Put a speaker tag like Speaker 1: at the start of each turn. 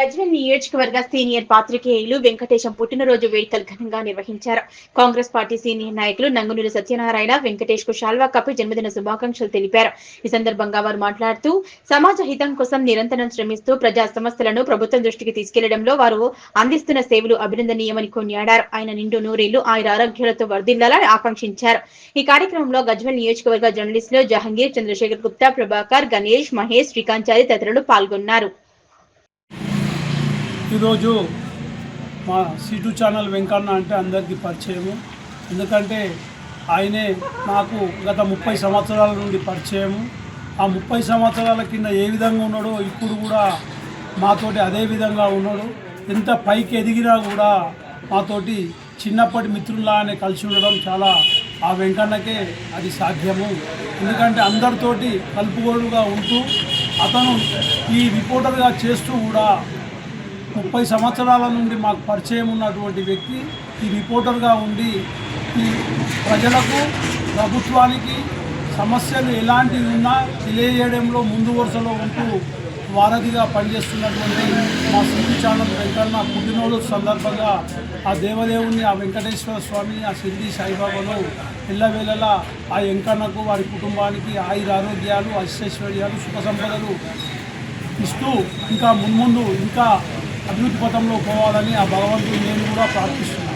Speaker 1: గజ్వేల్ నియోజకవర్గ సీనియర్ పాత్రికేయులు వెంకటేశం పుట్టినరోజు వేడుకలు ఘనంగా నిర్వహించారు. కాంగ్రెస్ పార్టీ సీనియర్ నాయకులు నంగునూరి సత్యనారాయణ వెంకటేష్ కు శాల్వా కప్పి జన్మదిన శుభాకాంక్షలు తెలిపారు. ఈ సందర్భంగా వారు మాట్లాడుతూ సమాజ హితం కోసం నిరంతరం శ్రమిస్తూ ప్రజా సమస్యలను ప్రభుత్వం దృష్టికి తీసుకెళ్లడంలో వారు అందిస్తున్న సేవలు అభినందనీయమని కొనియాడారు. ఆయన నిండు నూరేళ్లు ఆయురారోగ్యాలతో వర్ధిల్లాలని ఆకాంక్షించారు. ఈ కార్యక్రమంలో గజ్వేల్ నియోజకవర్గ జర్నలిస్టులు జహంగీర్, చంద్రశేఖర్ గుప్తా, ప్రభాకర్, గణేష్, మహేష్, శ్రీకాంచారి తదితరులు పాల్గొన్నారు.
Speaker 2: ఈరోజు మా C2 ఛానల్ వెంకన్న అంటే అందరికీ పరిచయము. ఎందుకంటే ఆయనే నాకు గత 30 సంవత్సరాల నుండి పరిచయము. ఆ 30 సంవత్సరాల కింద ఏ విధంగా ఉన్నాడో ఇప్పుడు కూడా మాతోటి అదే విధంగా ఉన్నాడు. ఎంత పైకి ఎదిగినా కూడా మాతోటి చిన్నప్పటి మిత్రుల్లానే కలిసి ఉండడం చాలా ఆ వెంకన్నకే అది సాధ్యము. ఎందుకంటే అందరితోటి కలుపుగోలుగా ఉంటూ అతను ఈ రిపోర్టర్గా చేస్తూ కూడా 30 సంవత్సరాల నుండి మాకు పరిచయం ఉన్నటువంటి వ్యక్తి ఈ రిపోర్టర్గా ఉండి ఈ ప్రజలకు ప్రభుత్వానికి సమస్యలు ఎలాంటివి ఉన్నా తెలియజేయడంలో ముందు వరుసలో ఉంటూ వారధిగా పనిచేస్తున్నటువంటి మా C2 ఛానల్ వెంకన్న పుట్టినరోజు సందర్భంగా ఆ దేవదేవుని, ఆ వెంకటేశ్వర స్వామిని, ఆ షిరిడి సాయిబాబాను ఎల్లవేళలా ఆ వెంకన్నకు వారి కుటుంబానికి ఆయురారోగ్యాలు, అష్టైశ్వర్యాలు, సుఖ సంపదలు ఇస్తూ ఇంకా మున్ముందు ఇంకా అభివృద్ధి పథంలో పోవాలని ఆ భగవంతుడు నేను కూడా ప్రార్థిస్తున్నాను.